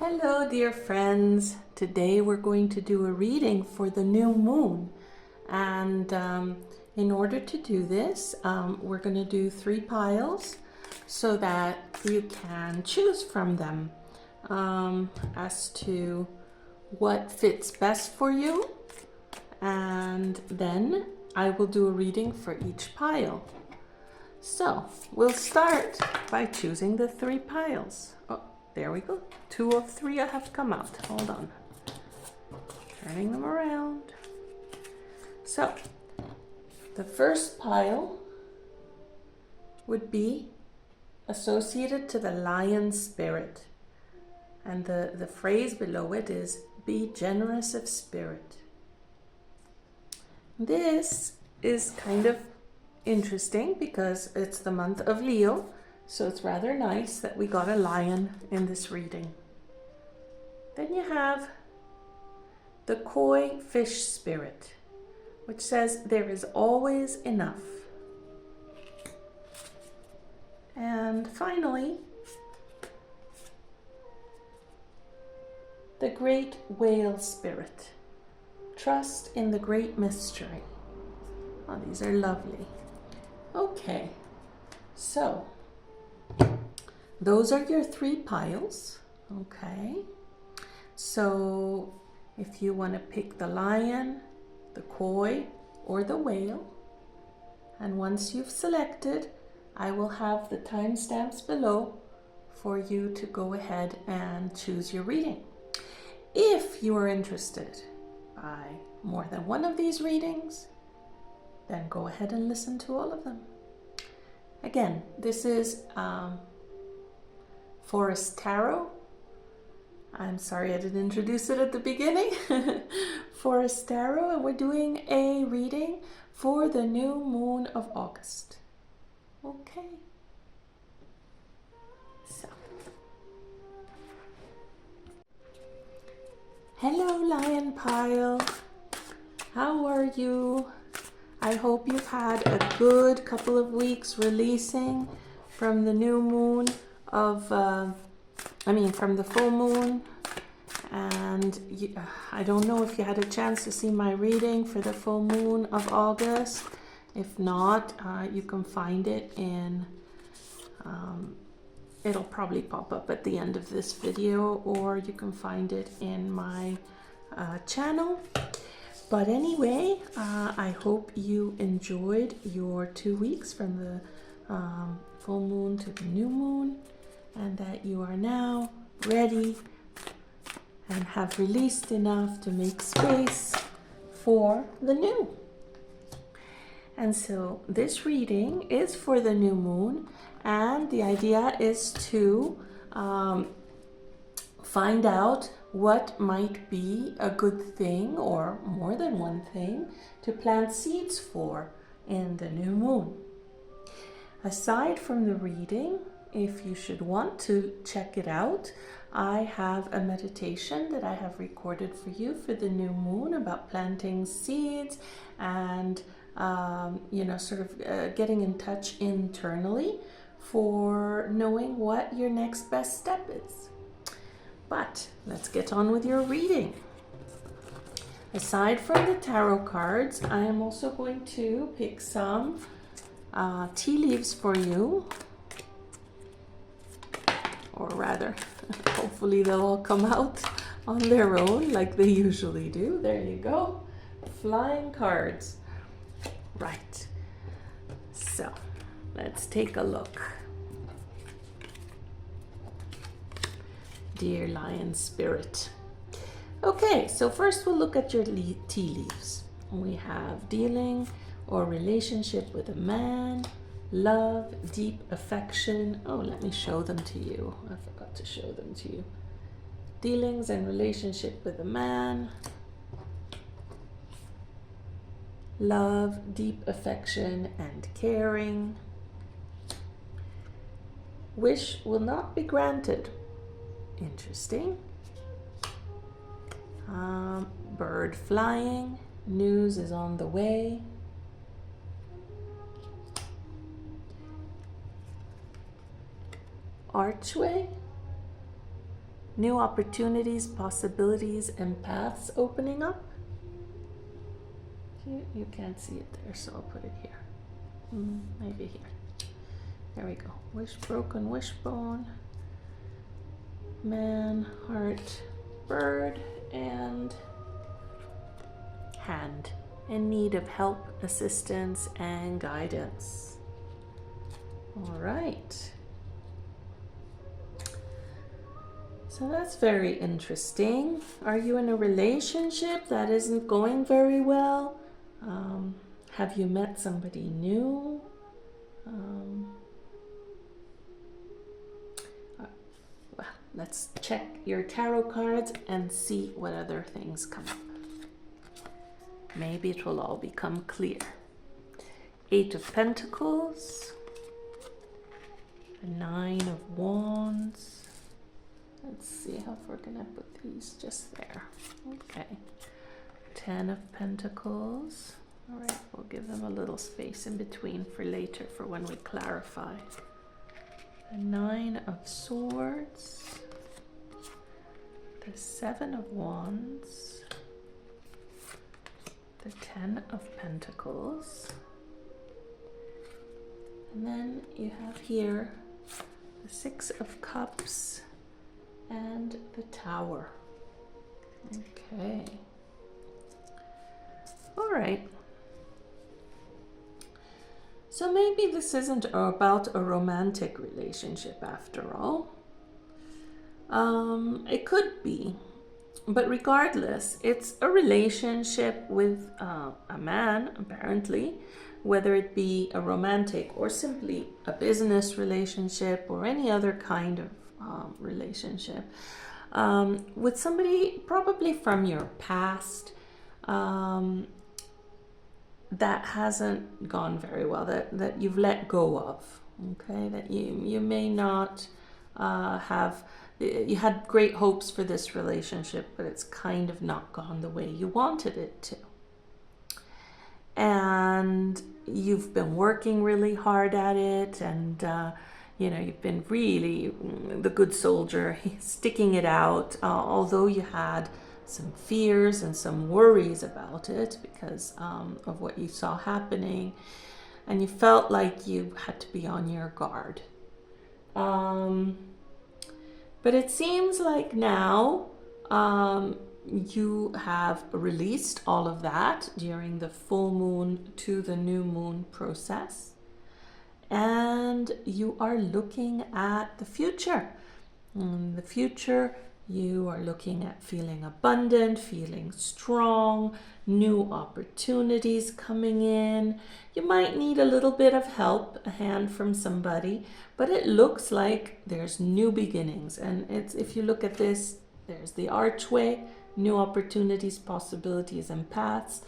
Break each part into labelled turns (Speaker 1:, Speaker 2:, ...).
Speaker 1: Hello, dear friends. Today we're going to do a reading for the new moon. And in order to do this, we're going to do 3 piles so that you can choose from them as to what fits best for you. And then I will do a reading for each pile. So we'll start by choosing the 3 piles. Oh, there we go. 2 of 3 have come out. Hold on. Turning them around. So the first pile would be associated to the lion spirit. And the phrase below it is, be generous of spirit. This is kind of interesting because it's the month of Leo, so it's rather nice that we got a lion in this reading. Then you have the koi fish spirit, which says there is always enough. And finally, the great whale spirit. Trust in the great mystery. Oh, these are lovely. Okay, so those are your 3 piles. Okay, so if you want to pick the lion, the koi, or the whale, and once you've selected, I will have the timestamps below for you to go ahead and choose your reading. If you are interested by more than one of these readings, then go ahead and listen to all of them. Again, this is Forest Tarot. I'm sorry I didn't introduce it at the beginning. Forest Tarot, and we're doing a reading for the new moon of August. Okay. So. Hello, Lion Pile. How are you? I hope you've had a good couple of weeks releasing from the new moon of, from the full moon. And I don't know if you had a chance to see my reading for the full moon of August. If not, you can find it in, it'll probably pop up at the end of this video, or you can find it in my channel. But anyway, I hope you enjoyed your 2 weeks from the full moon to the new moon, and that you are now ready and have released enough to make space for the new. And so this reading is for the new moon, and the idea is to find out what might be a good thing, or more than one thing, to plant seeds for in the new moon. Aside from the reading, if you should want to check it out, I have a meditation that I have recorded for you for the new moon about planting seeds and getting in touch internally for knowing what your next best step is. But let's get on with your reading. Aside from the tarot cards, I am also going to pick some tea leaves for you. Or rather, hopefully they'll all come out on their own like they usually do. There you go. Flying cards. Right. So, let's take a look. Dear Lion Spirit. Okay, so first we'll look at your tea leaves. We have dealing or relationship with a man, love, deep affection. Oh, let me show them to you. I forgot to show them to you. Dealings and relationship with a man, love, deep affection and caring. Wish will not be granted. Interesting. Bird flying. News is on the way. Archway. New opportunities, possibilities, and paths opening up. You can't see it there, so I'll put it here. Maybe here. There we go. Wish, broken wishbone, man, heart, bird, and hand. In need of help, assistance, and guidance. All right. So that's very interesting. Are you in a relationship that isn't going very well? Have you met somebody new? Well, let's check your tarot cards and see what other things come up. Maybe it will all become clear. 8 of Pentacles, a 9 of Wands. Let's see how we're gonna put these just there. Okay. 10 of Pentacles. All right, we'll give them a little space in between for later, for when we clarify. The 9 of Swords. The 7 of Wands. The 10 of Pentacles. And then you have here the 6 of Cups and the Tower. Okay. All right. So maybe this isn't about a romantic relationship after all. It could be. But regardless, it's a relationship with a man, apparently, whether it be a romantic or simply a business relationship or any other kind of relationship, with somebody probably from your past that hasn't gone very well, that you've let go of, okay? That you may not have, you had great hopes for this relationship, but it's kind of not gone the way you wanted it to. And you've been working really hard at it, and you know, you've been really the good soldier, sticking it out, although you had some fears and some worries about it because of what you saw happening, and you felt like you had to be on your guard. But it seems like now you have released all of that during the full moon to the new moon process, and you are looking at the future. In the future, you are looking at feeling abundant, feeling strong, new opportunities coming in. You might need a little bit of help, a hand from somebody, but it looks like there's new beginnings. And it's, if you look at this, there's the archway, new opportunities, possibilities, and paths,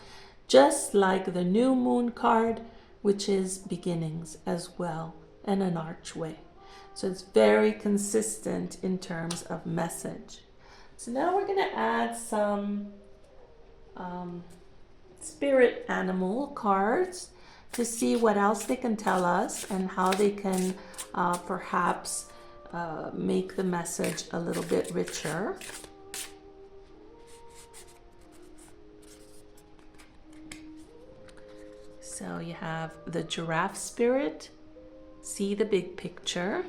Speaker 1: just like the new moon card, which is beginnings as well, and an archway. So it's very consistent in terms of message. So now we're going to add some spirit animal cards to see what else they can tell us and how they can perhaps make the message a little bit richer. So you have the giraffe spirit, see the big picture.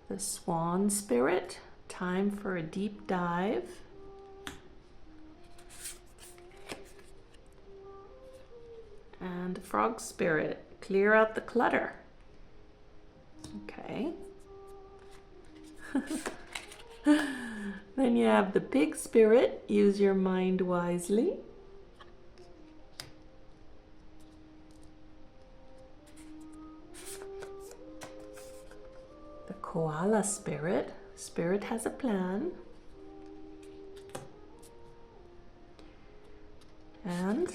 Speaker 1: The swan spirit, time for a deep dive. And the frog spirit, clear out the clutter. Okay. Then you have the pig spirit, use your mind wisely. Koala spirit, spirit has a plan. And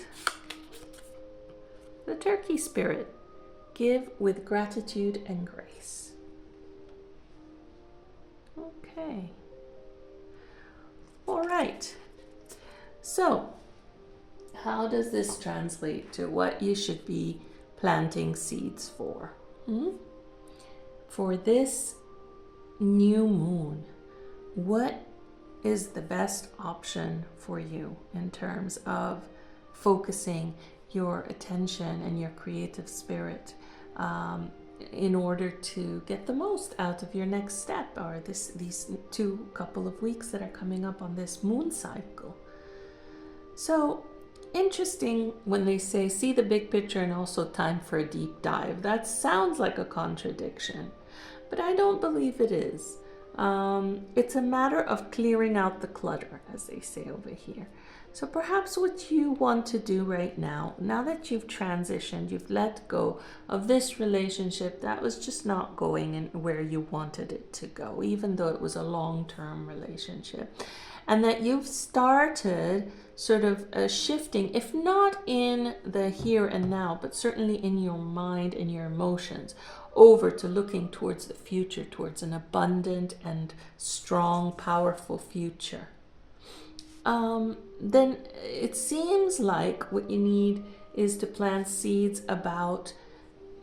Speaker 1: the turkey spirit, give with gratitude and grace. Okay. All right. So, how does this translate to what you should be planting seeds for? For this new moon, what is the best option for you in terms of focusing your attention and your creative spirit in order to get the most out of your next step, or these couple of weeks that are coming up on this moon cycle? So interesting when they say see the big picture and also time for a deep dive. That sounds like a contradiction, but I don't believe it is. It's a matter of clearing out the clutter, as they say over here. So perhaps what you want to do right now that you've transitioned, you've let go of this relationship that was just not going in where you wanted it to go, even though it was a long-term relationship, and that you've started sort of shifting, if not in the here and now, but certainly in your mind and your emotions, over to looking towards the future, towards an abundant and strong, powerful future. Then it seems like what you need is to plant seeds about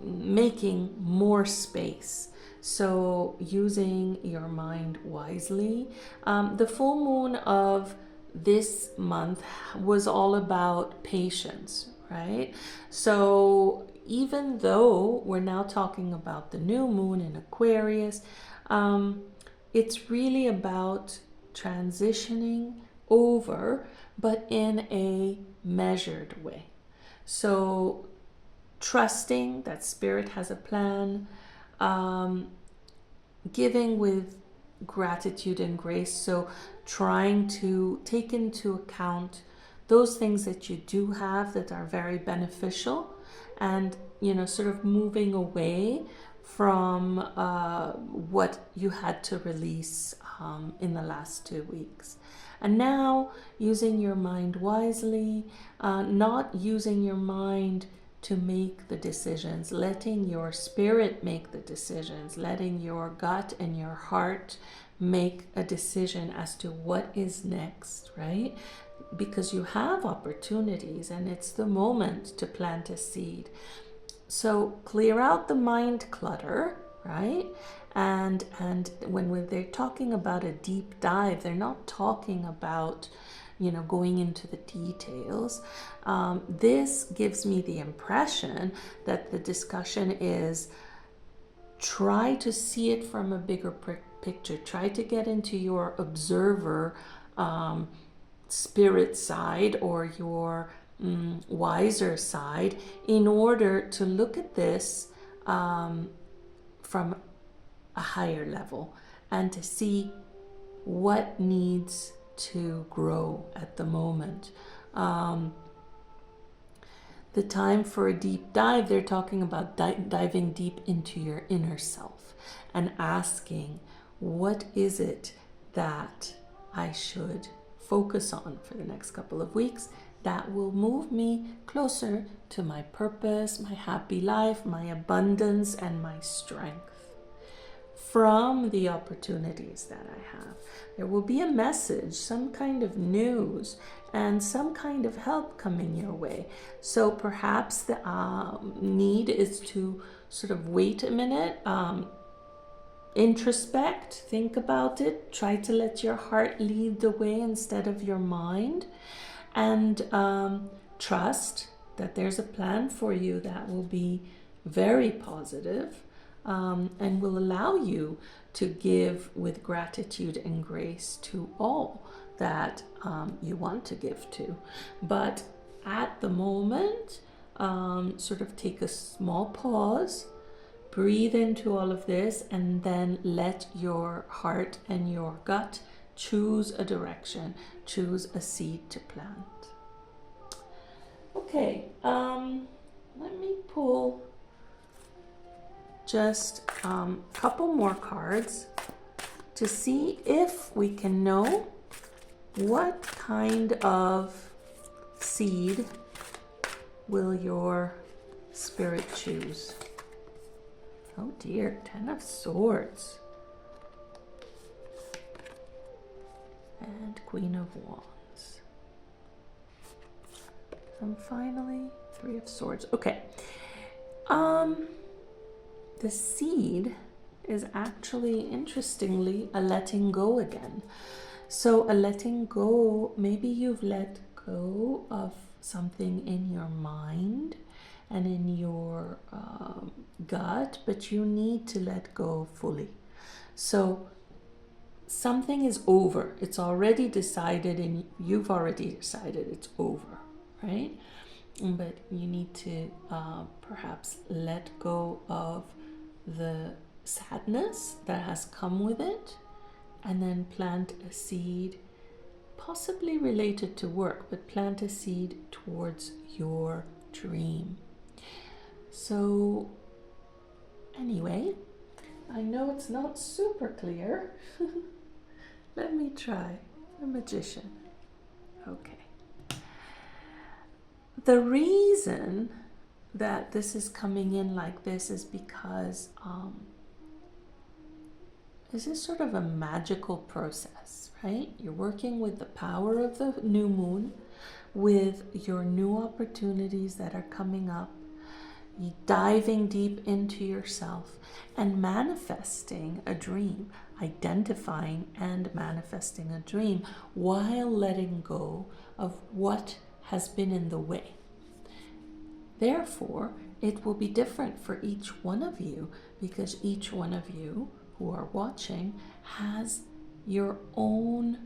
Speaker 1: making more space. So using your mind wisely. The full moon of this month was all about patience, right? So even though we're now talking about the new moon in Aquarius, it's really about transitioning over, but in a measured way. So trusting that spirit has a plan, giving with gratitude and grace. So trying to take into account those things that you do have that are very beneficial, and sort of moving away from what you had to release in the last 2 weeks. And now using your mind wisely, not using your mind to make the decisions, letting your spirit make the decisions, letting your gut and your heart make a decision as to what is next, right? Because you have opportunities and it's the moment to plant a seed. So clear out the mind clutter, right? And when they're talking about a deep dive, they're not talking about going into the details. This gives me the impression that the discussion is try to see it from a bigger picture. Try to get into your observer spirit side, or your wiser side, in order to look at this from a higher level and to see what needs to grow at the moment. The time for a deep dive, they're talking about diving deep into your inner self and asking, what is it that I should focus on for the next couple of weeks that will move me closer to my purpose, my happy life, my abundance, and my strength from the opportunities that I have. There will be a message, some kind of news, and some kind of help coming your way. So perhaps the need is to sort of wait a minute, introspect, think about it, try to let your heart lead the way instead of your mind, and trust that there's a plan for you that will be very positive, and will allow you to give with gratitude and grace to all that you want to give to. But at the moment, sort of take a small pause, breathe into all of this, and then let your heart and your gut choose a direction, choose a seed to plant. Okay, let me pull just a couple more cards to see if we can know what kind of seed will your spirit choose. Oh dear, 10 of Swords and Queen of Wands. And finally, 3 of Swords. Okay. The seed is actually, interestingly, a letting go again. So a letting go, maybe you've let go of something in your mind and in your gut, but you need to let go fully. So something is over. It's already decided, and you've already decided it's over, right? But you need to perhaps let go of the sadness that has come with it, and then plant a seed, possibly related to work, but plant a seed towards your dream. So anyway, I know it's not super clear. Let me try. A magician. Okay. The reason that this is coming in like this is because this is sort of a magical process, right? You're working with the power of the new moon, with your new opportunities that are coming up, diving deep into yourself and manifesting a dream, identifying and manifesting a dream while letting go of what has been in the way. Therefore, it will be different for each one of you, because each one of you who are watching has your own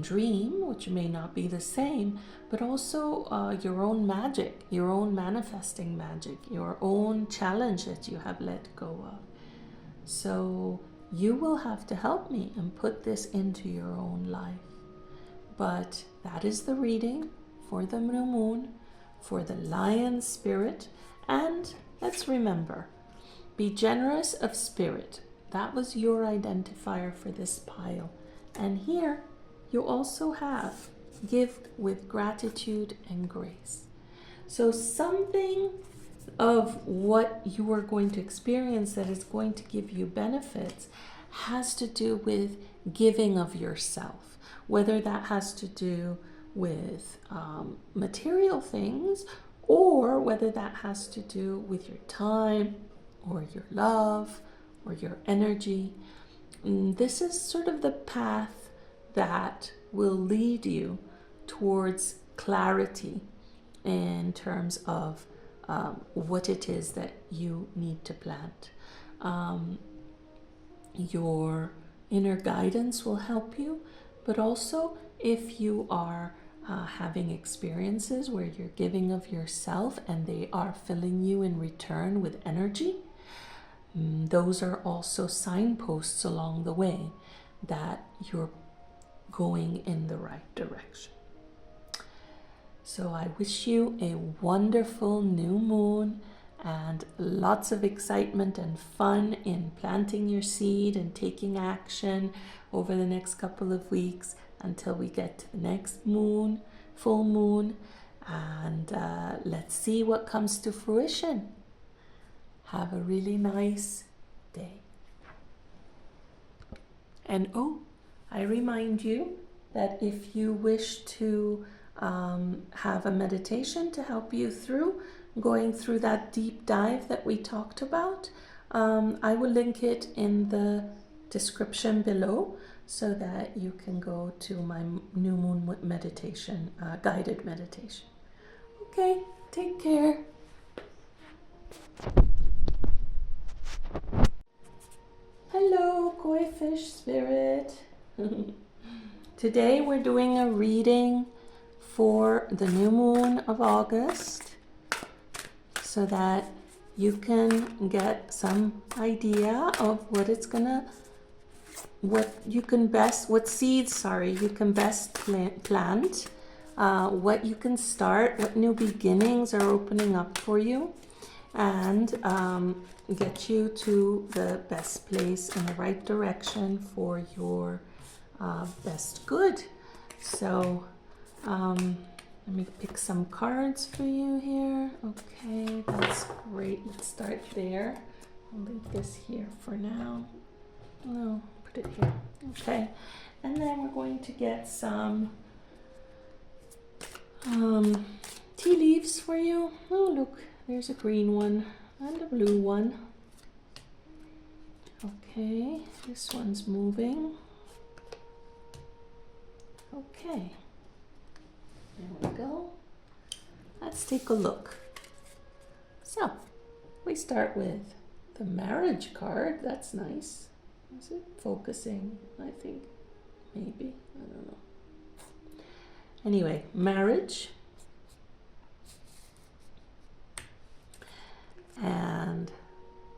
Speaker 1: dream, which may not be the same, but also your own magic, your own manifesting magic, your own challenge that you have let go of. So you will have to help me and put this into your own life. But that is the reading for the new moon, for the lion spirit. And let's remember, be generous of spirit. That was your identifier for this pile. And here you also have give with gratitude and grace. So something of what you are going to experience that is going to give you benefits has to do with giving of yourself, whether that has to do with material things, or whether that has to do with your time or your love or your energy. This is sort of the path that will lead you towards clarity in terms of what it is that you need to plant. Your inner guidance will help you, but also if you are having experiences where you're giving of yourself and they are filling you in return with energy, those are also signposts along the way that you're going in the right direction. So I wish you a wonderful new moon and lots of excitement and fun in planting your seed and taking action over the next couple of weeks until we get to the next moon, full moon, and let's see what comes to fruition. Have a really nice day. And I remind you that if you wish to have a meditation to help you through going through that deep dive that we talked about, I will link it in the description below so that you can go to my new moon meditation, guided meditation. Okay, take care. Hello, koi fish spirit. Today we're doing a reading for the new moon of August so that you can get some idea of what seeds you can best plant, what you can start, what new beginnings are opening up for you, and get you to the best place in the right direction for your best good. So let me pick some cards for you here. Okay, that's great. Let's start there. I'll leave this here for now. No, put it here. Okay, and then we're going to get some tea leaves for you. Oh, look, there's a green one and a blue one. Okay, this one's moving. Okay, there we go. Let's take a look. So, we start with the marriage card. That's nice. Is it focusing? I think maybe. I don't know. Anyway, marriage. And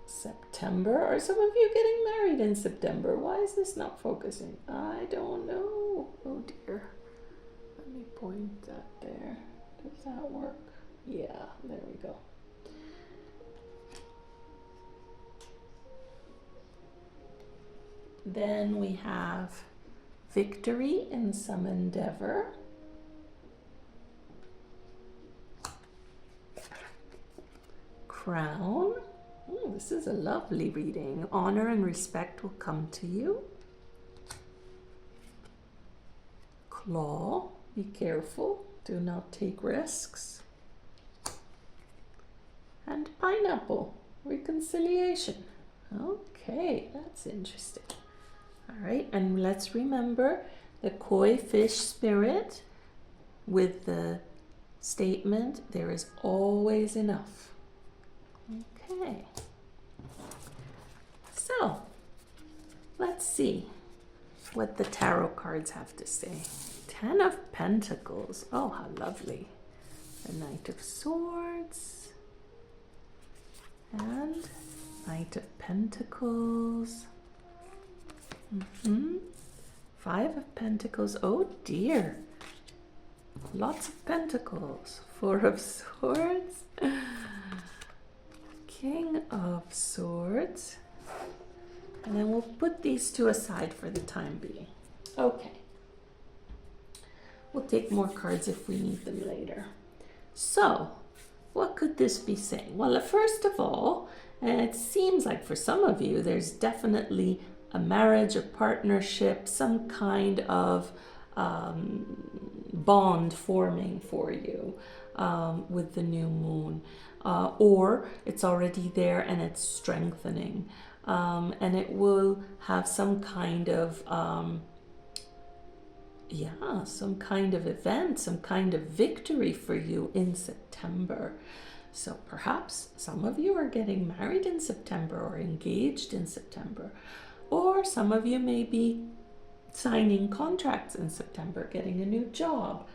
Speaker 1: September. Are some of you getting married in September? Why is this not focusing? I don't know. Oh dear. Let me point that there. Does that work? Yeah, there we go. Then we have victory in some endeavor. Crown. This is a lovely reading. Honor and respect will come to you. Claw. Be careful. Do not take risks. And pineapple. Reconciliation. Okay, that's interesting. All right, and let's remember the koi fish spirit with the statement, there is always enough. Okay. So, let's see what the tarot cards have to say. 10 of Pentacles. Oh, how lovely. The Knight of Swords. And Knight of Pentacles. 5 of Pentacles. Oh dear. Lots of Pentacles. 4 of Swords. King of Swords. And then we'll put these two aside for the time being. Okay. We'll take more cards if we need them later. So, what could this be saying? Well, first of all, it seems like for some of you, there's definitely a marriage, a partnership, some kind of bond forming for you with the new moon. Or it's already there and it's strengthening. And it will have some kind of some kind of event, some kind of victory for you in September. So perhaps some of you are getting married in September or engaged in September, or some of you may be signing contracts in September, getting a new job.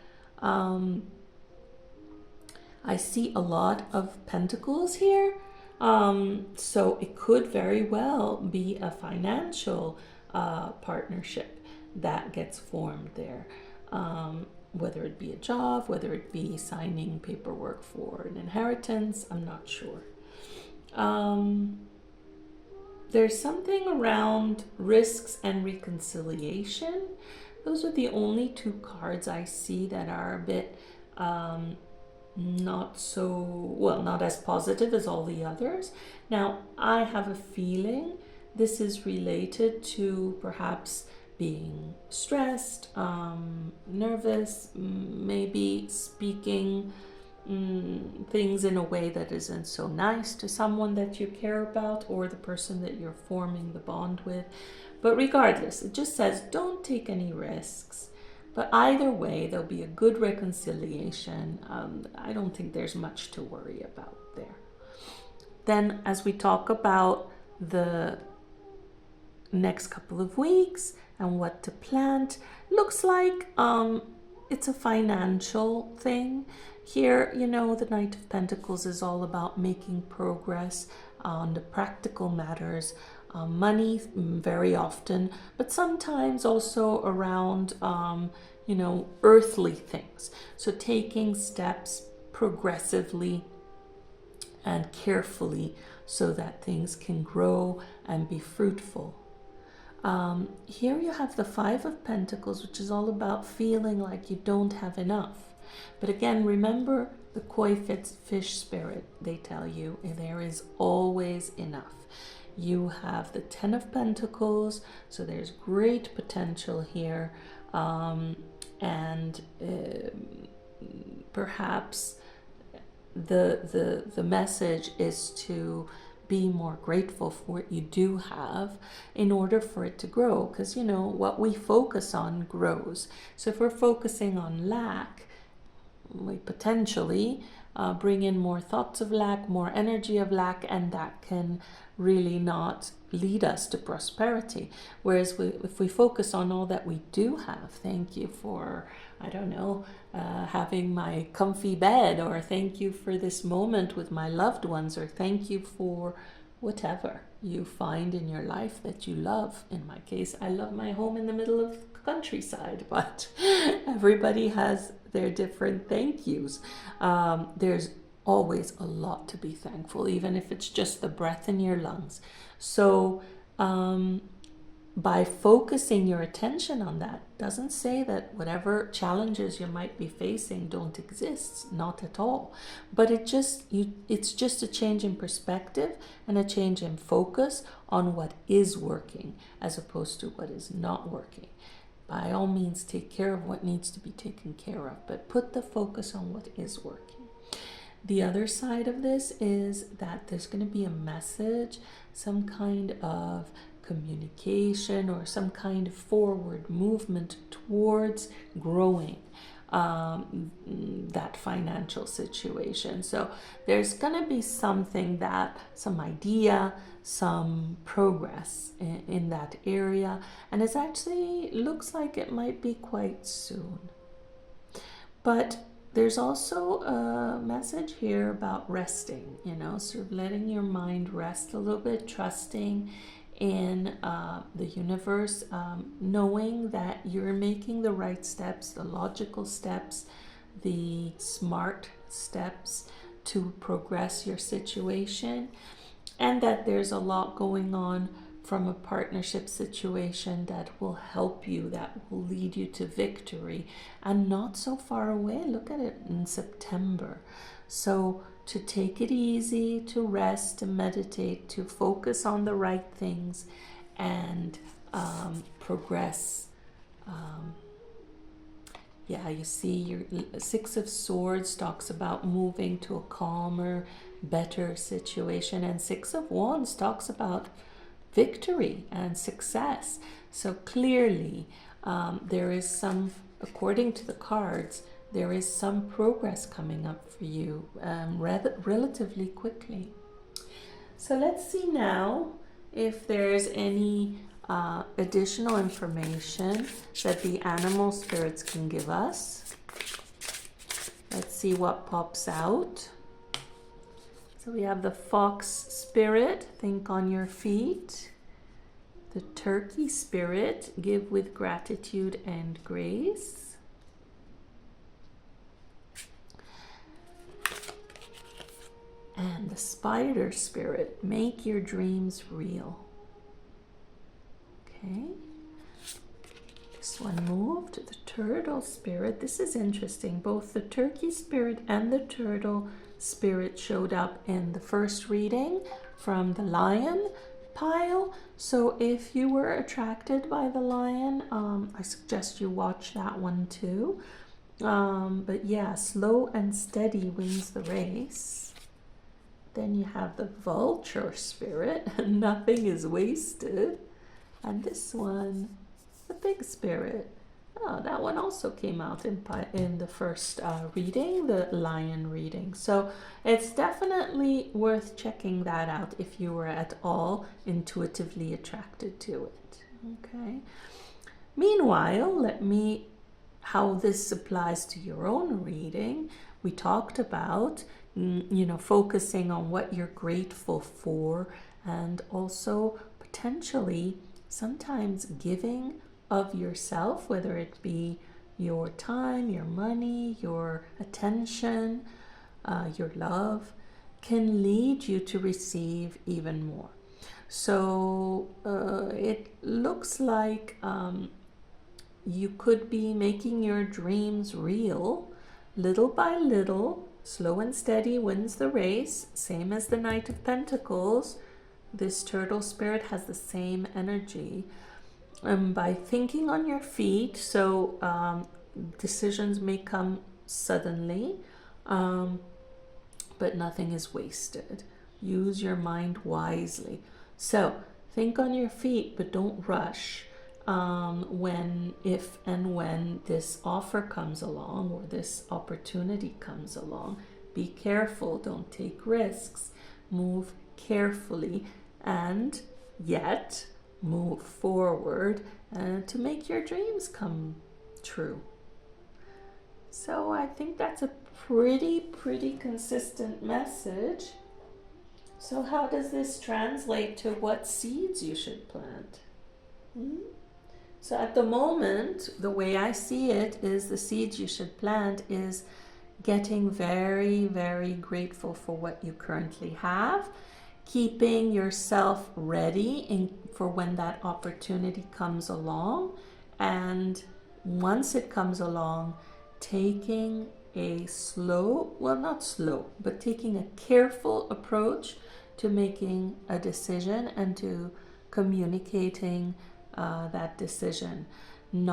Speaker 1: I see a lot of pentacles here. So it could very well be a financial partnership that gets formed there. Whether it be a job, whether it be signing paperwork for an inheritance, I'm not sure. There's something around risks and reconciliation. Those are the only two cards I see that are a bit not as positive as all the others. Now, I have a feeling this is related to perhaps being stressed, nervous, maybe speaking things in a way that isn't so nice to someone that you care about or the person that you're forming the bond with. But regardless, it just says don't take any risks. But either way, there'll be a good reconciliation. I don't think there's much to worry about there. Then as we talk about the next couple of weeks and what to plant, looks like it's a financial thing. Here, you know, the Knight of Pentacles is all about making progress on the practical matters, money very often, but sometimes also around, earthly things. So taking steps progressively and carefully so that things can grow and be fruitful. Here you have the 5 of Pentacles, which is all about feeling like you don't have enough. But again, remember the koi fish spirit, they tell you there is always enough. You have the 10 of Pentacles, so there's great potential here. Perhaps the message is to be more grateful for what you do have in order for it to grow. Because, you know, what we focus on grows. So if we're focusing on lack, we potentially bring in more thoughts of lack, more energy of lack, and that can really not lead us to prosperity. Whereas if we focus on all that we do have, thank you for, I don't know, having my comfy bed, or thank you for this moment with my loved ones, or thank you for whatever you find in your life that you love. In my case, I love my home in the middle of the countryside, but everybody has their different thank yous. There's always a lot to be thankful, even if it's just the breath in your lungs. So by focusing your attention on that, doesn't say that whatever challenges you might be facing don't exist, not at all. But it's just a change in perspective and a change in focus on what is working as opposed to what is not working. By all means, take care of what needs to be taken care of, but put the focus on what is working. The other side of this is that there's going to be a message, some kind of communication or some kind of forward movement towards growing that financial situation. So there's going to be something that, some idea, some progress in that area, and it actually looks like it might be quite soon. But there's also a message here about resting, you know, sort of letting your mind rest a little bit, trusting in the universe, knowing that you're making the right steps, the logical steps, the smart steps to progress your situation, and that there's a lot going on from a partnership situation that will help you, that will lead you to victory, and not so far away. Look at it in September. So to take it easy, to rest, to meditate, to focus on the right things, and progress. You see your Six of Swords talks about moving to a calmer, better situation, and Six of Wands talks about victory and success. So clearly there is some, according to the cards, there is some progress coming up for you relatively quickly. So let's see now if there's any additional information that the animal spirits can give us. Let's see what pops out. So we have the fox spirit, think on your feet. The turkey spirit, give with gratitude and grace. And the spider spirit, make your dreams real. Okay. This one moved. The turtle spirit, this is interesting. Both the turkey spirit and the turtle spirit showed up in the first reading from the lion pile. So if you were attracted by the lion, I suggest you watch that one too. But yeah, slow and steady wins the race. Then you have the vulture spirit, nothing is wasted. And this one, the big spirit. Oh, that one also came out in the first reading, the lion reading. So it's definitely worth checking that out if you were at all intuitively attracted to it. Okay. Meanwhile, how this applies to your own reading. We talked about, focusing on what you're grateful for, and also potentially sometimes giving of yourself, whether it be your time, your money, your attention, your love, can lead you to receive even more. So it looks like you could be making your dreams real little by little. Slow and steady wins the race, same as the Knight of Pentacles. This turtle spirit has the same energy. By thinking on your feet, so decisions may come suddenly, but nothing is wasted. Use your mind wisely. So think on your feet, but don't rush. If and when this offer comes along or this opportunity comes along, be careful. Don't take risks. Move carefully and yet move forward to make your dreams come true. So I think that's a pretty consistent message. So how does this translate to what seeds you should plant? So at the moment, the way I see it is the seeds you should plant is getting very grateful for what you currently have, keeping yourself ready for when that opportunity comes along, and once it comes along, taking a taking a careful approach to making a decision and to communicating that decision. I'm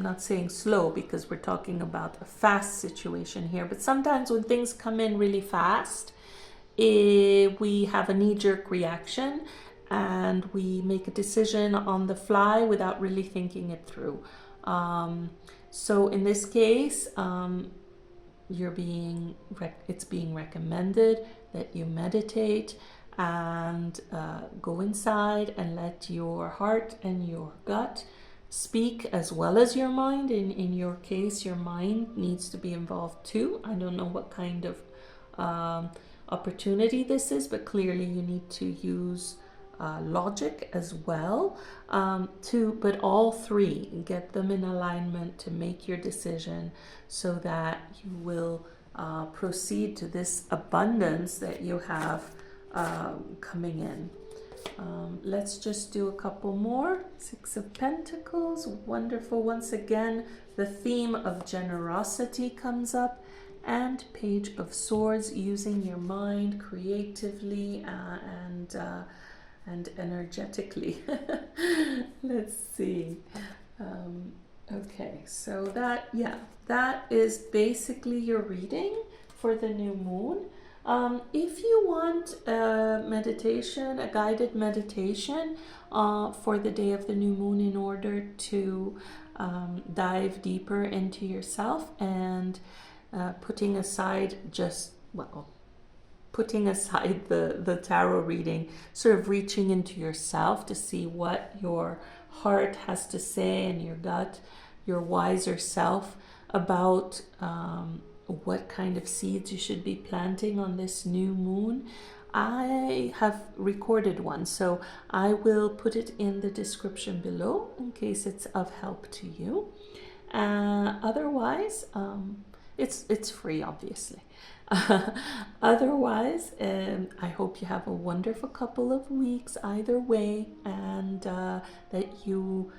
Speaker 1: not saying slow because we're talking about a fast situation here, but sometimes when things come in really fast, we have a knee-jerk reaction and we make a decision on the fly without really thinking it through. So in this case, it's being recommended that you meditate and go inside and let your heart and your gut speak as well as your mind. In your case, your mind needs to be involved too. I don't know what kind of opportunity this is, but clearly you need to use logic as well, but all three, get them in alignment to make your decision so that you will proceed to this abundance that you have coming in. Let's just do a couple more. Six of Pentacles, wonderful. Once again, the theme of generosity comes up, and Page of Swords, using your mind creatively and energetically. Let's see. Okay, so that is basically your reading for the new moon. If you want a meditation, a guided meditation for the day of the new moon in order to dive deeper into yourself and putting aside the tarot reading, sort of reaching into yourself to see what your heart has to say and your gut, your wiser self about what kind of seeds you should be planting on this new moon. I have recorded one, so I will put it in the description below in case it's of help to you. Otherwise, it's free, obviously. Otherwise, I hope you have a wonderful couple of weeks either way, and that you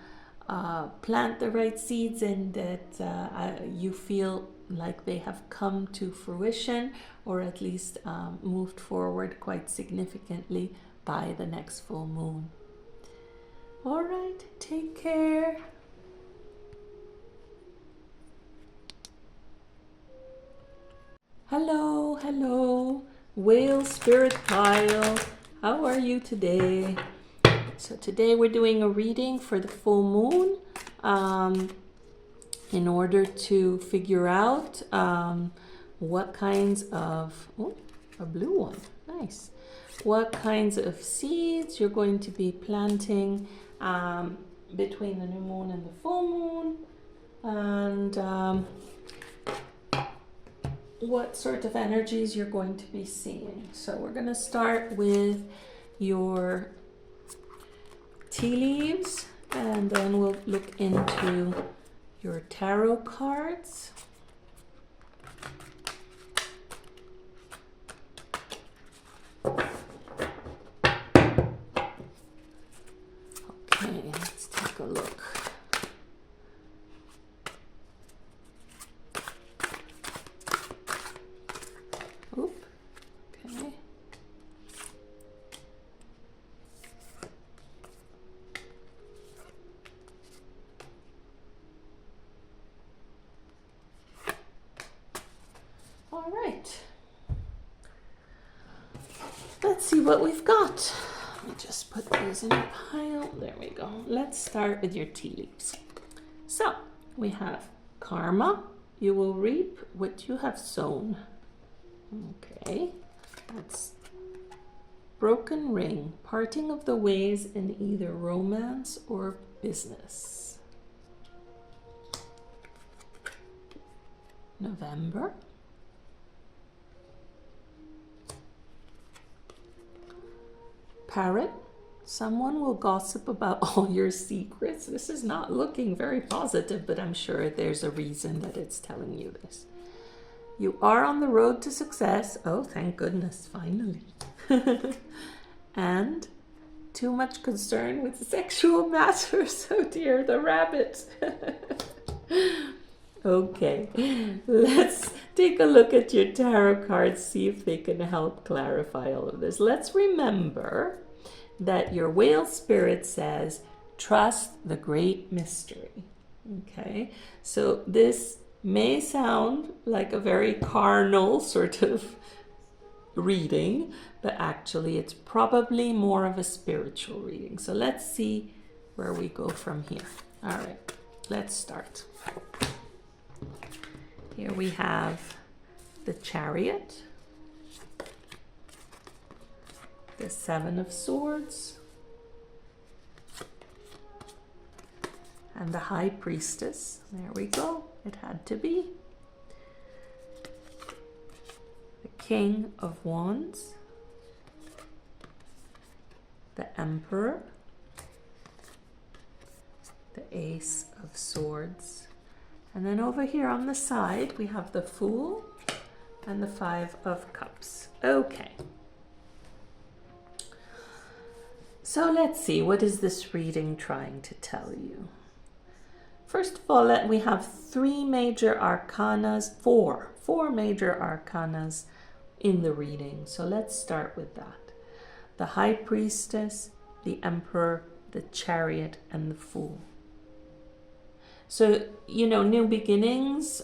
Speaker 1: plant the right seeds and that you feel like they have come to fruition, or at least moved forward quite significantly by the next full moon. All right, take care. Hello, Whale Spirit Pile. How are you today? So today we're doing a reading for the full moon in order to figure out what kinds of, a blue one, nice. What kinds of seeds you're going to be planting between the new moon and the full moon, and what sort of energies you're going to be seeing. So we're going to start with your tea leaves, and then we'll look into your tarot cards. Okay, let's take a look. Oop, okay. what we've got. Let me just put these in a pile. There we go. Let's start with your tea leaves. So we have karma. You will reap what you have sown. Okay, that's broken ring, parting of the ways in either romance or business. November. Parrot, someone will gossip about all your secrets. This is not looking very positive, but I'm sure there's a reason that it's telling you this. You are on the road to success. Oh, thank goodness, finally. And too much concern with sexual matters. Oh dear, the rabbit. Okay, let's take a look at your tarot cards, see if they can help clarify all of this. Let's remember that your whale spirit says, trust the great mystery. Okay, so this may sound like a very carnal sort of reading, but actually it's probably more of a spiritual reading. So let's see where we go from here. All right, let's start. Here we have the Chariot, the Seven of Swords, and the High Priestess. There we go. It had to be. The King of Wands, the Emperor, the Ace of Swords, and then over here on the side we have the Fool and the Five of Cups. Okay. So let's see, what is this reading trying to tell you? First of all, we have four major arcanas in the reading. So let's start with that. The High Priestess, the Emperor, the Chariot, and the Fool. So, you know, new beginnings,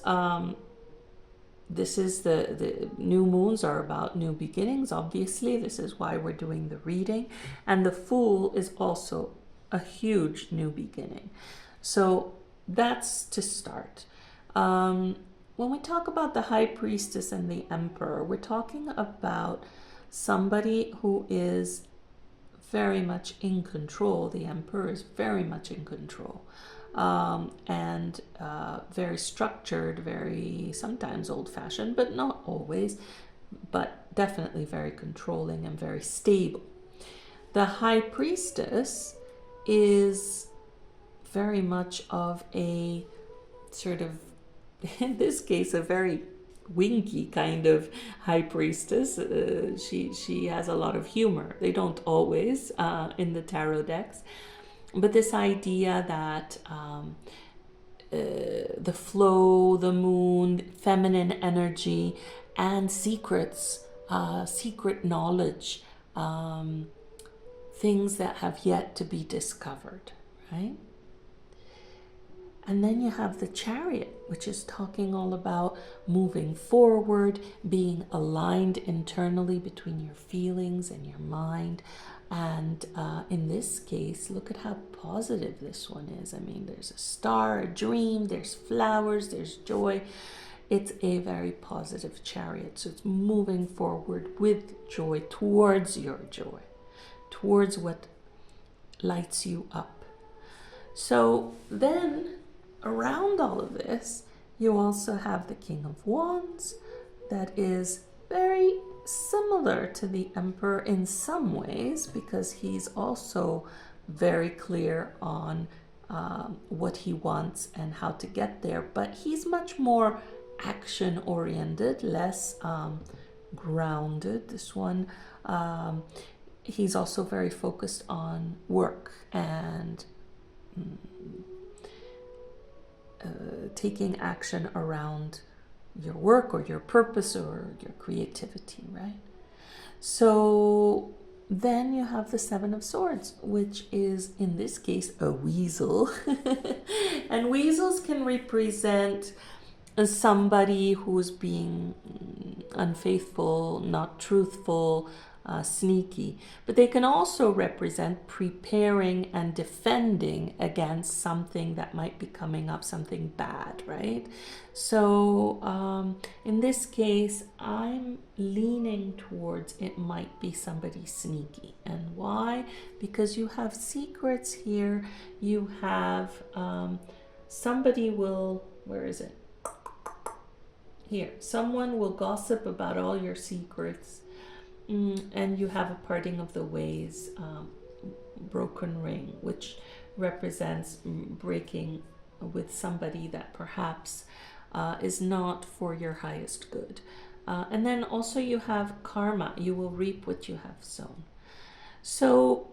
Speaker 1: this is the new moons are about new beginnings, obviously. This is why we're doing the reading. And the Fool is also a huge new beginning. So that's to start. When we talk about the High Priestess and the Emperor, we're talking about somebody who is very much in control. The Emperor is very much in control. And very structured, very sometimes old-fashioned, but not always, but definitely very controlling and very stable. The High Priestess is very much of a sort of, in this case, a very winky kind of High Priestess. She has a lot of humor. They don't always in the tarot decks. But this idea that the flow, the moon, feminine energy, and secrets, secret knowledge, things that have yet to be discovered, right? And then you have the Chariot, which is talking all about moving forward, being aligned internally between your feelings and your mind. And in this case, look at how positive this one is. I mean, there's a star, a dream, there's flowers, there's joy. It's a very positive Chariot. So it's moving forward with joy, towards your joy, towards what lights you up. So then around all of this, you also have the King of Wands that is very similar to the Emperor in some ways, because he's also very clear on what he wants and how to get there, but he's much more action oriented, less grounded. This one, he's also very focused on work and taking action around your work or your purpose or your creativity, right? So then you have the Seven of Swords, which is in this case a weasel. And weasels can represent somebody who's being unfaithful, not truthful, sneaky. But they can also represent preparing and defending against something that might be coming up, something bad, right? So in this case, I'm leaning towards it might be somebody sneaky. And why? Because you have secrets here. You have somebody will, where is it? Here, someone will gossip about all your secrets. And you have a parting of the ways, broken ring, which represents breaking with somebody that perhaps is not for your highest good. And then also you have karma. You will reap what you have sown. So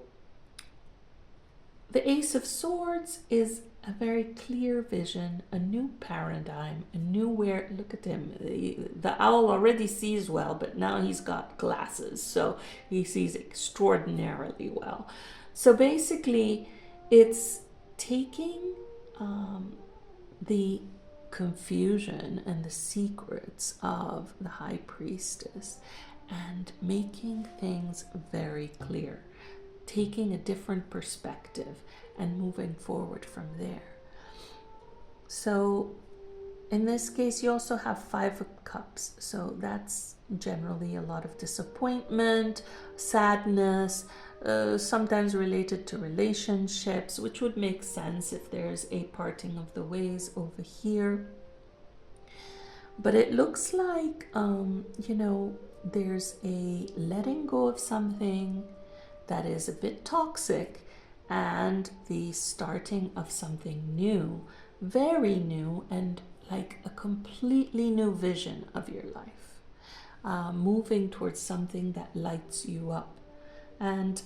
Speaker 1: the Ace of Swords is a very clear vision, a new paradigm, a new where, look at him, the owl already sees well, but now he's got glasses, so he sees extraordinarily well. So basically, it's taking the confusion and the secrets of the High Priestess and making things very clear, taking a different perspective and moving forward from there. So in this case, you also have Five of Cups. So that's generally a lot of disappointment, sadness, sometimes related to relationships, which would make sense if there's a parting of the ways over here. But it looks like, there's a letting go of something that is a bit toxic and the starting of something new, very new, and like a completely new vision of your life, moving towards something that lights you up and,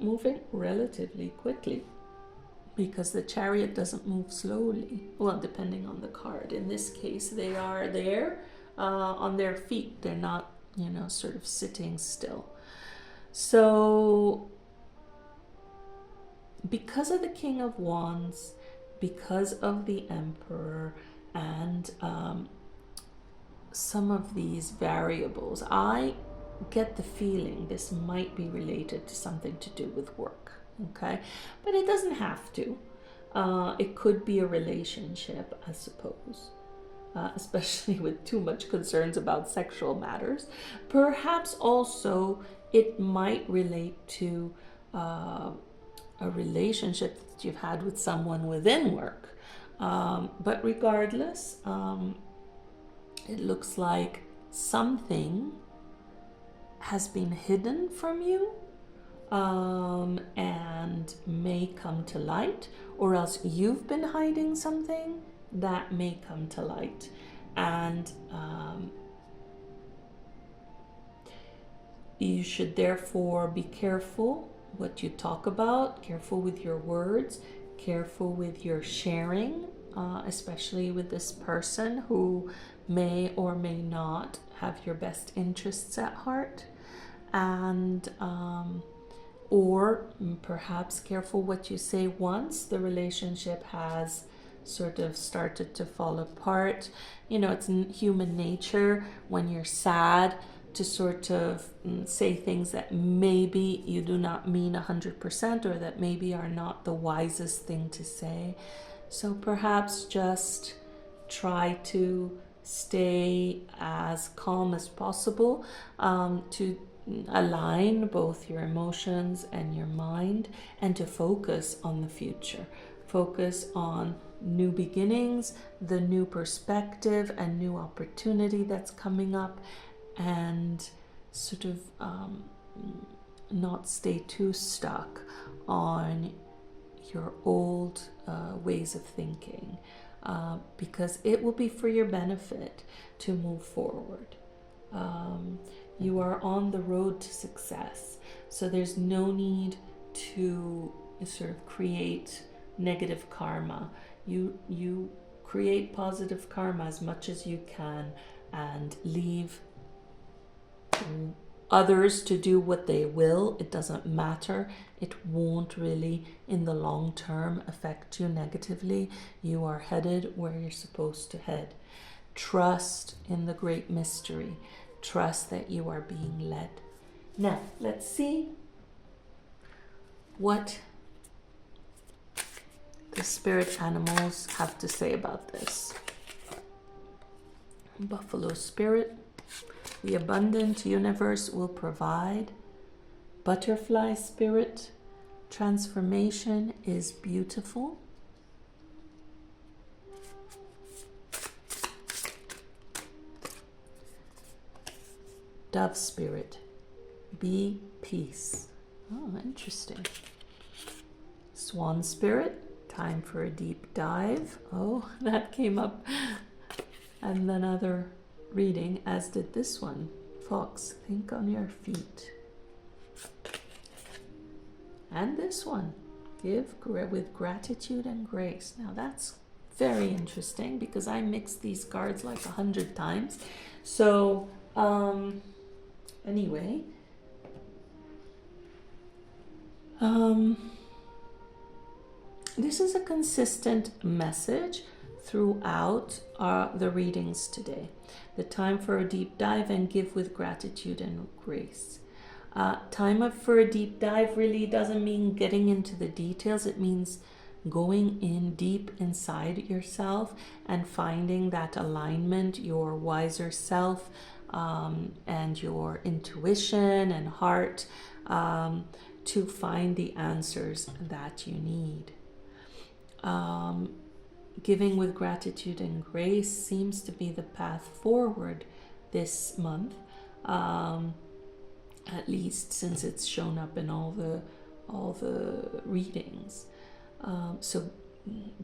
Speaker 1: moving relatively quickly, because the Chariot doesn't move slowly. Well, depending on the card. In this case, they are there on their feet. They're not, sort of sitting still. So because of the King of Wands, because of the Emperor, and some of these variables, I get the feeling this might be related to something to do with work, okay? But it doesn't have to. It could be a relationship, I suppose, especially with too much concerns about sexual matters. Perhaps also it might relate to a relationship that you've had with someone within work. But regardless, it looks like something has been hidden from you and may come to light, or else you've been hiding something that may come to light. And you should therefore be careful what you talk about, careful with your words, careful with your sharing, especially with this person who may or may not have your best interests at heart. And or perhaps careful what you say once the relationship has sort of started to fall apart. It's human nature when you're sad to sort of say things that maybe you do not mean 100%, or that maybe are not the wisest thing to say. So perhaps just try to stay as calm as possible, to align both your emotions and your mind, and to focus on the future. Focus on new beginnings, the new perspective and new opportunity that's coming up, and sort of not stay too stuck on your old ways of thinking, because it will be for your benefit to move forward. You are on the road to success, so there's no need to sort of create negative karma. You create positive karma as much as you can, and leave others to do what they will. It doesn't matter. It won't really, in the long term, affect you negatively. You are headed where you're supposed to head. Trust in the great mystery. Trust that you are being led. Now, let's see what the spirit animals have to say about this. Buffalo spirit, the abundant universe will provide. Butterfly spirit, transformation is beautiful. Dove spirit, be peace. Oh, interesting. Swan spirit, time for a deep dive. Oh, that came up. And another reading, as did this one. Fox, think on your feet. And this one, give with gratitude and grace. Now that's very interesting because I mixed these cards like 100 times. So anyway, this is a consistent message throughout the readings today. The time for a deep dive and give with gratitude and grace. Time for a deep dive really doesn't mean getting into the details. It means going in deep inside yourself and finding that alignment, your wiser self, and your intuition and heart, to find the answers that you need. Giving with gratitude and grace seems to be the path forward this month, at least since it's shown up in all the readings. So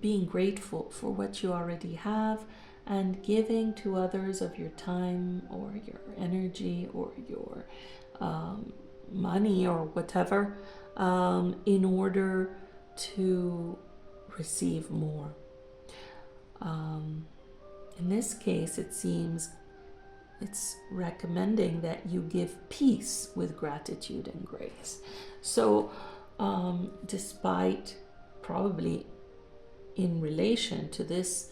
Speaker 1: being grateful for what you already have and giving to others of your time or your energy or your money or whatever, in order to receive more. In this case, it seems it's recommending that you give peace with gratitude and grace. So despite probably in relation to this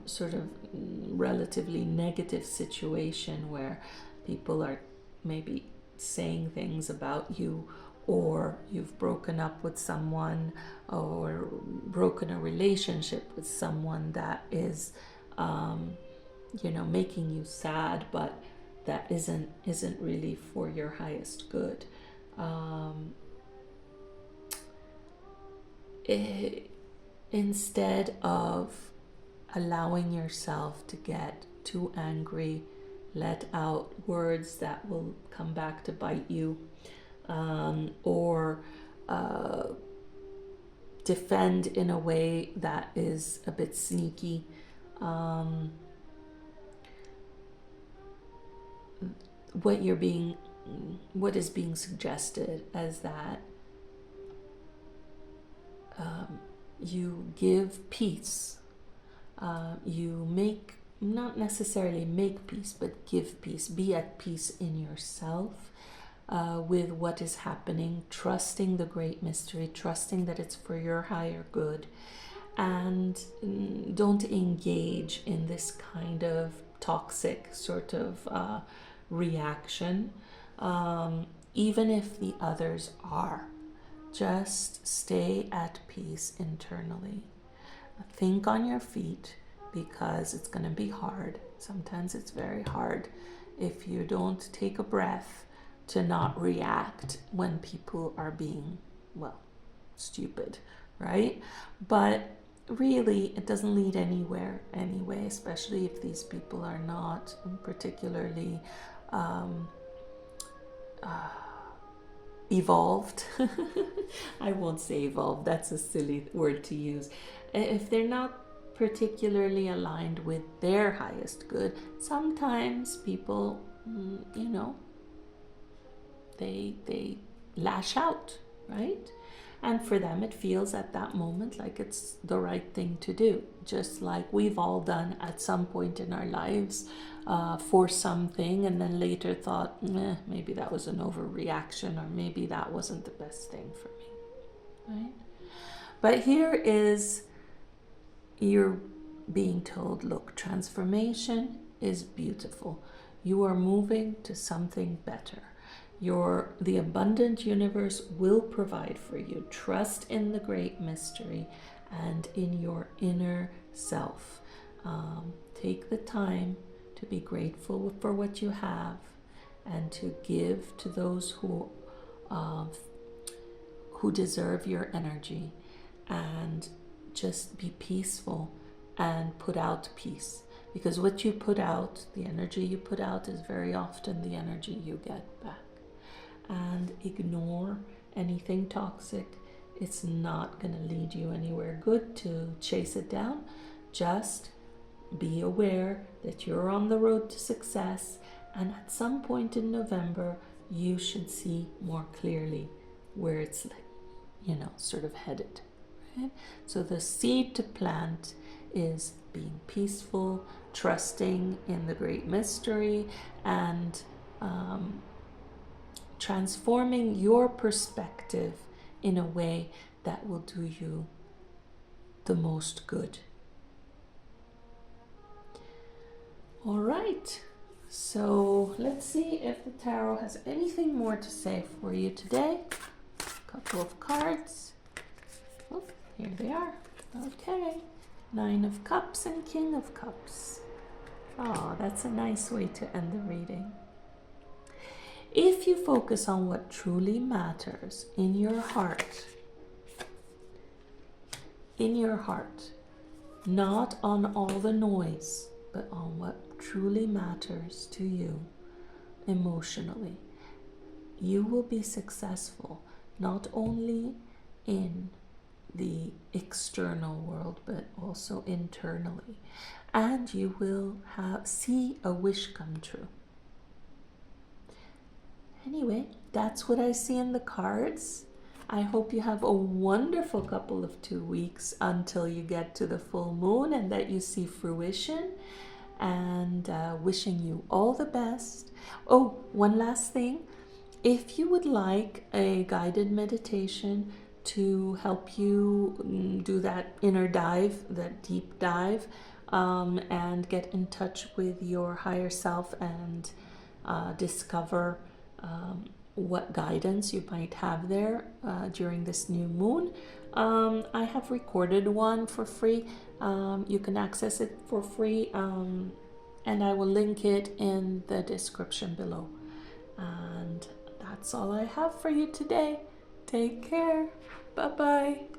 Speaker 1: sort of relatively negative situation where people are maybe saying things about you, or you've broken up with someone or broken a relationship with someone that is making you sad, but that isn't really for your highest good. Instead of allowing yourself to get too angry, let out words that will come back to bite you, or defend in a way that is a bit sneaky. What is being suggested is that you give peace. You not necessarily make peace, but give peace. Be at peace in yourself with what is happening, trusting the great mystery, trusting that it's for your higher good, and don't engage in this kind of toxic sort of reaction, even if the others are. Just stay at peace internally. Think on your feet, because it's going to be hard. Sometimes it's very hard if you don't take a breath to not react when people are being, stupid, right? But really, it doesn't lead anywhere anyway, especially if these people are not particularly evolved. I won't say evolved, that's a silly word to use. If they're not particularly aligned with their highest good, sometimes people, they lash out, right? And for them, it feels at that moment like it's the right thing to do, just like we've all done at some point in our lives for something, and then later thought, maybe that was an overreaction, or maybe that wasn't the best thing for me, right? But here is, you're being told, look, transformation is beautiful. You are moving to something better. The abundant universe will provide for you. Trust in the great mystery and in your inner self. Take the time to be grateful for what you have and to give to those who deserve your energy, and just be peaceful and put out peace, because what you put out, the energy you put out, is very often the energy you get back. And ignore anything toxic. It's not going to lead you anywhere good to chase it down. Just be aware that you're on the road to success, and at some point in November you should see more clearly where it's, sort of headed, right? So the seed to plant is being peaceful, trusting in the great mystery, and transforming your perspective in a way that will do you the most good. All right, so let's see if the tarot has anything more to say for you today. Couple of cards. Oh, here they are. Okay, 9 of Cups and King of Cups. Oh, that's a nice way to end the reading. If you focus on what truly matters in your heart, not on all the noise, but on what truly matters to you emotionally, you will be successful, not only in the external world, but also internally. And you will see a wish come true. Anyway, that's what I see in the cards. I hope you have a wonderful couple of 2 weeks until you get to the full moon and that you see fruition. And wishing you all the best. Oh, one last thing. If you would like a guided meditation to help you do that inner dive, that deep dive, and get in touch with your higher self and discover what guidance you might have there during this new moon, I have recorded one for free. You can access it for free, and I will link it in the description below. And that's all I have for you today. Take care. Bye-bye.